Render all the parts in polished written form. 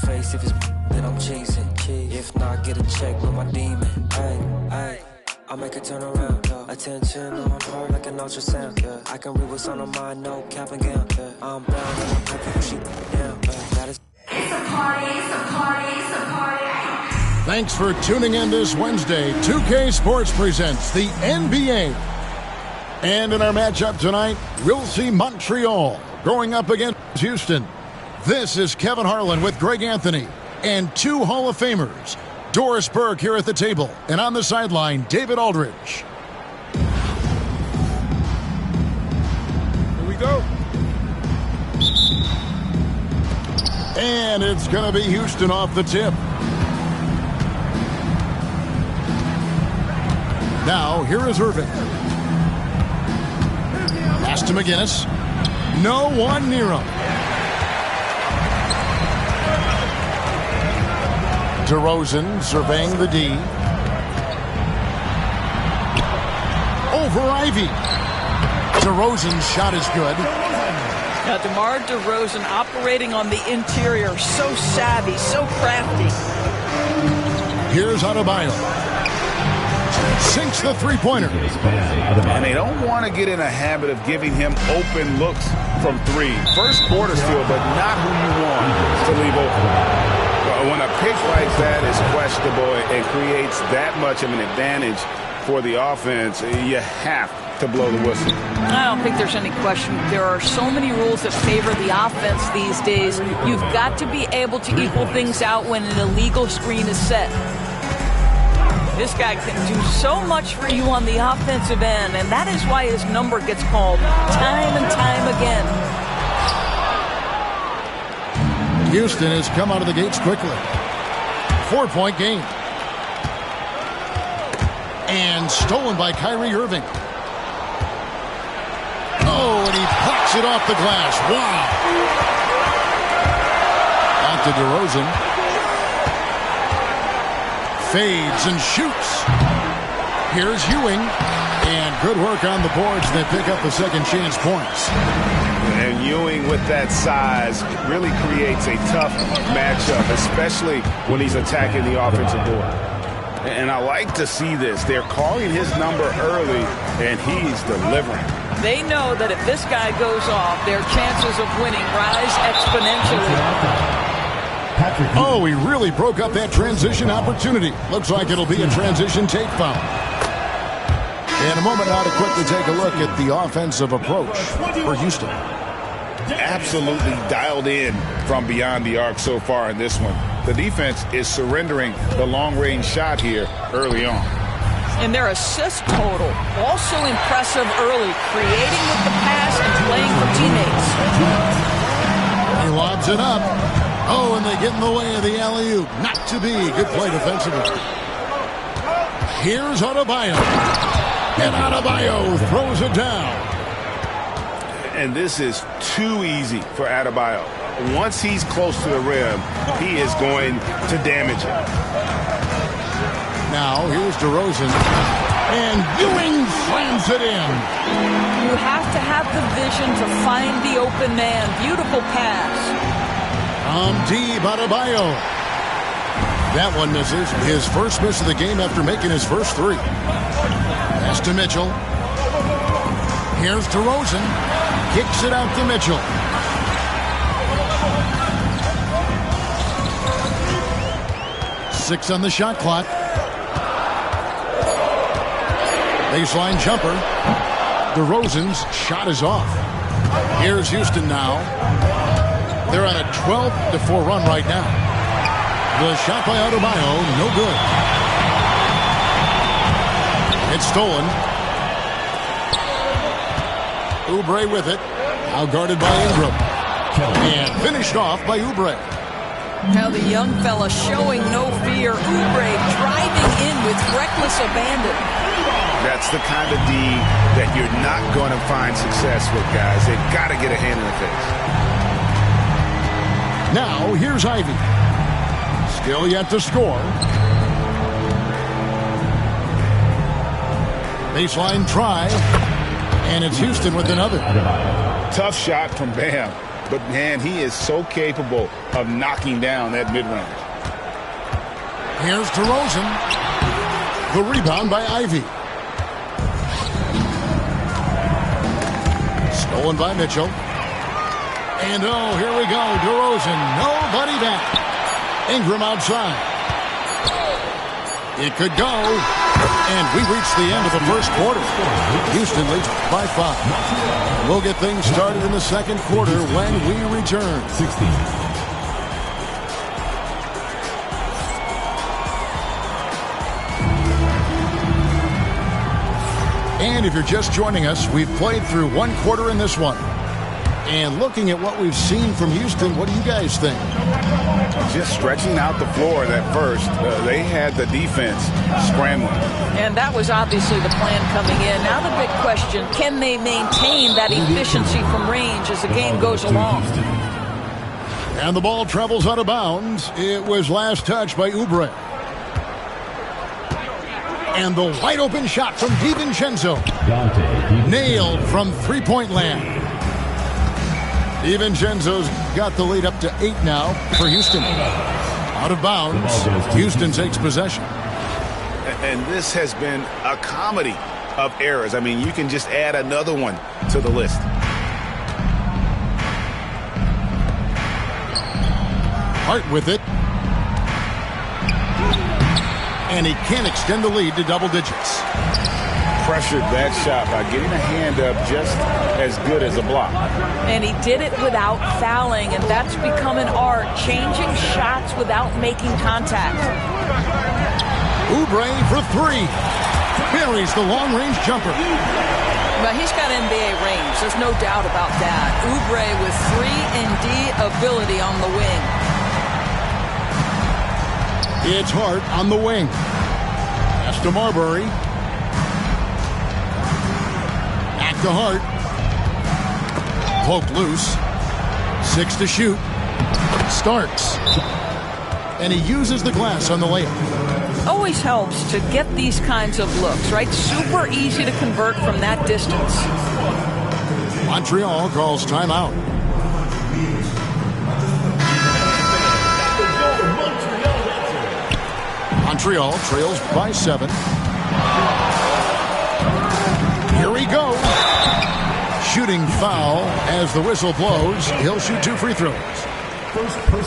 face. If it's then I'm cheesing. If not, get a check with my demon. Ay, I make it turn around. Attention on my heart like an ultrasound. I can read what's on her mind, no cap and gown. I'm bound and I'm happy when she down. That is. It's a party, it's a party, it's a party. Thanks for tuning in this Wednesday. 2K Sports presents the NBA. And in our matchup tonight, we'll see Montreal going up against Houston. This is Kevin Harlan with Greg Anthony and two Hall of Famers, Doris Burke here at the table, and on the sideline, David Aldridge. Here we go. And it's going to be Houston off the tip. Now, here is Irving. Pass to McGinnis. No one near him. DeRozan surveying the D. Over Ivy. DeRozan's shot is good. Now, DeMar DeRozan operating on the interior. So savvy, so crafty. Here's Adebayo. Sinks the three-pointer. And they don't want to get in a habit of giving him open looks from three. First quarter still, but not who you want to leave open. When a pick like that is questionable and creates that much of an advantage for the offense, you have to blow the whistle. I don't think there's any question. There are so many rules that favor the offense these days. You've got to be able to equal things out when an illegal screen is set. This guy can do so much for you on the offensive end, and that is why his number gets called time and time again. Houston has come out of the gates quickly. 4-point game. And stolen by Kyrie Irving. Oh, and he plucks it off the glass. Wow. Out to DeRozan. Fades and shoots. Here's Ewing. And good work on the boards. They pick up the second chance points. And Ewing with that size really creates a tough matchup, especially when he's attacking the offensive board. And I like to see this. They're calling his number early, and he's delivering. They know that if this guy goes off, their chances of winning rise exponentially. Oh, he really broke up that transition opportunity. Looks like it'll be a transition take foul. In a moment now to quickly take a look at the offensive approach for Houston. Absolutely dialed in from beyond the arc so far in this one. The defense is surrendering the long-range shot here early on. And their assist total, also impressive early, creating with the pass and playing for teammates. He lobs it up. Oh, and they get in the way of the alley-oop. Not to be. Good play defensively. Here's Adebayo. And Adebayo throws it down. And this is too easy for Adebayo. Once he's close to the rim, he is going to damage it. Now, here's DeRozan. And Ewing slams it in. You have to have the vision to find the open man. Beautiful pass. Deep Adebayo. That one misses. His first miss of the game after making his first three. Pass to Mitchell. Here's DeRozan. Kicks it out to Mitchell. Six on the shot clock. Baseline jumper. DeRozan's shot is off. Here's Houston now. They're on a 12-4 run right now. The shot by Adebayo, no good. It's stolen. Oubre with it. Now guarded by Ingram. And finished off by Oubre. Now the young fella showing no fear. Oubre driving in with reckless abandon. That's the kind of D that you're not going to find success with, guys. They've got to get a hand in the face. Now, here's Ivy. Still yet to score. Baseline try. And it's Houston with another. Tough shot from Bam. but, man, he is so capable of knocking down that mid-range. Here's DeRozan. The rebound by Ivy. Stolen by Mitchell. And, oh, here we go. DeRozan, nobody back. Ingram outside. It could go. And we reach the end of the first quarter. Houston leads by 5. We'll get things started in the second quarter when we return. 16. And if you're just joining us, we've played through one quarter in this one. And looking at what we've seen from Houston, what do you guys think? Just stretching out the floor that first. They had the defense scrambling. And that was obviously the plan coming in. Now the big question, can they maintain that efficiency from range as the game goes along? And the ball travels out of bounds. It was last touched by Oubre. And the wide open shot from DiVincenzo. Nailed from three-point land. DiVincenzo's got the lead up to 8 now for Houston. Out of bounds. Houston takes possession. And this has been a comedy of errors. I mean, you can just add another one to the list. Hart with it. And he can't extend the lead to double digits. Pressured that shot by getting a hand up just as good as a block. And he did it without fouling, and that's become an art, changing shots without making contact. Oubre for 3. Buries the long-range jumper. But he's got NBA range. There's no doubt about that. Oubre with 3-and-D ability on the wing. It's Hart on the wing. Pass to Marbury. Back to Hart. Poked loose. 6 to shoot. Starks. And he uses the glass on the layup. Always helps to get these kinds of looks, right? Super easy to convert from that distance. Montreal calls timeout. Montreal trails by 7. Here we go. Shooting foul as the whistle blows. He'll shoot 2 free throws.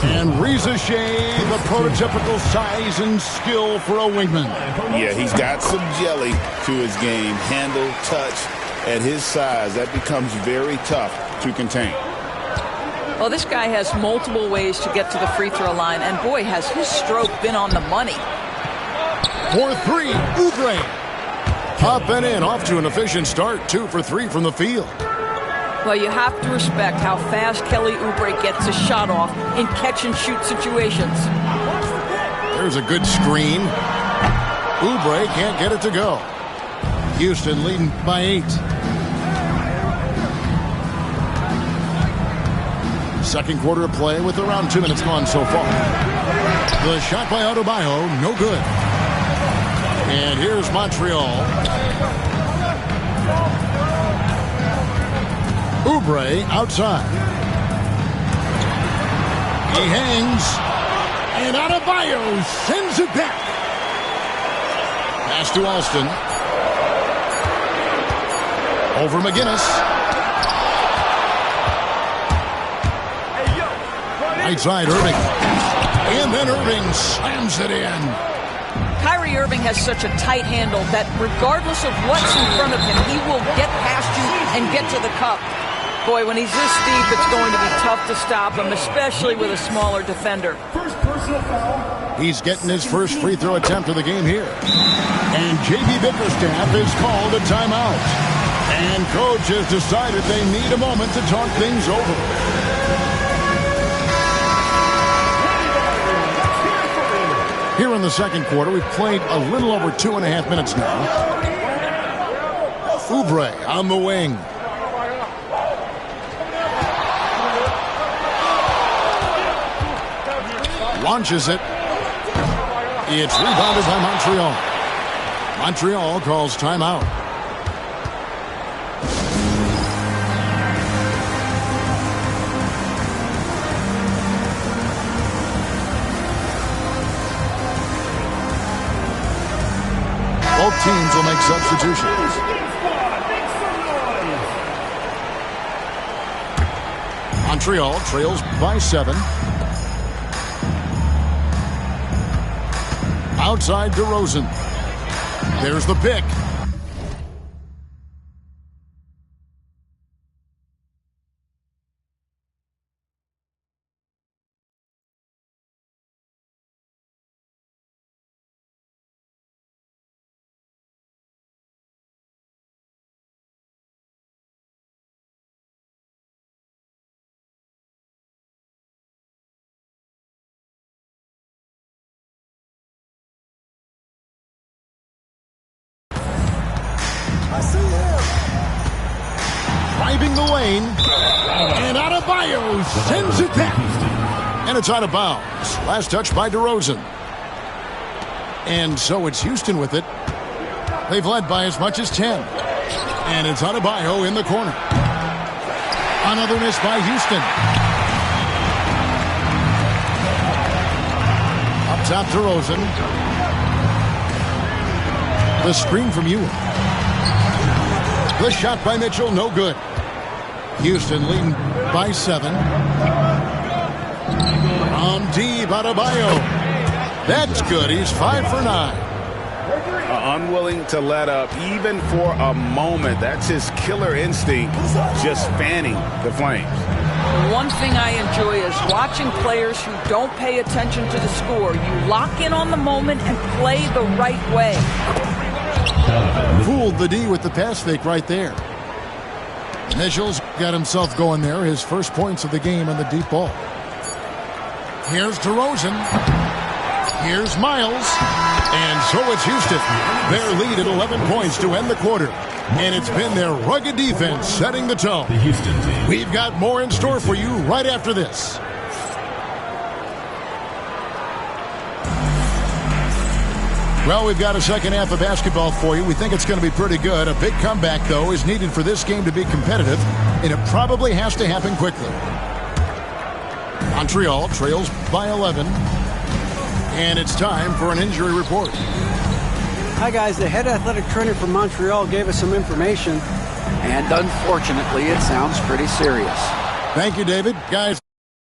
And Reza Shea, the prototypical size and skill for a wingman. Yeah, he's got some jelly to his game. Handle, touch. At his size, that becomes very tough to contain. Well, this guy has multiple ways to get to the free throw line, and boy, has his stroke been on the money. For 3, Oubre. Up and in, off to an efficient start. 2 for 3 from the field. Well, you have to respect how fast Kelly Oubre gets a shot off in catch-and-shoot situations. There's a good screen. Oubre can't get it to go. Houston leading by 8. Second quarter of play with around 2 minutes gone so far. The shot by Adebayo, no good. And here's Montreal. Oubre outside. He hangs. And Adebayo sends it back. Pass to Alston. Over McGinnis. Right side, Irving. And then Irving slams it in. Kyrie Irving has such a tight handle that regardless of what's in front of him, he will get past you and get to the cup. Boy, when he's this deep, it's going to be tough to stop him, especially with a smaller defender. First personal foul. He's getting his first free throw attempt of the game here. And J.B. Bickerstaff is called a timeout. And coach has decided they need a moment to talk things over. Here in the second quarter, we've played a little over 2.5 minutes now. Oubre on the wing. Launches it. It's rebounded by Montreal. Montreal calls timeout. teams will make substitutions. Montreal trails by 7. Outside DeRozan. There's the pick. Driving the lane, and Adebayo sends it back. And it's out of bounds. Last touch by DeRozan. And so it's Houston with it. They've led by as much as 10. And it's Adebayo in the corner. Another miss by Houston. Up top, DeRozan. The screen from Ewing. The shot by Mitchell, no good. Houston leading by 7. From deep, Adebayo. That's good. He's 5 for 9. Unwilling to let up even for a moment. That's his killer instinct, just fanning the flames. One thing I enjoy is watching players who don't pay attention to the score. You lock in on the moment and play the right way. Fooled the D with the pass fake right there. Mitchell's got himself going there. His first points of the game on the deep ball. Here's DeRozan. Here's Miles. And so it's Houston. Their lead at 11 points to end the quarter. And it's been their rugged defense setting the tone. We've got more in store for you right after this. Well, we've got a second half of basketball for you. We think it's going to be pretty good. A big comeback, though, is needed for this game to be competitive, and it probably has to happen quickly. Montreal trails by 11, and it's time for an injury report. Hi, guys. The head athletic trainer from Montreal gave us some information, and unfortunately, it sounds pretty serious. Thank you, David. Guys.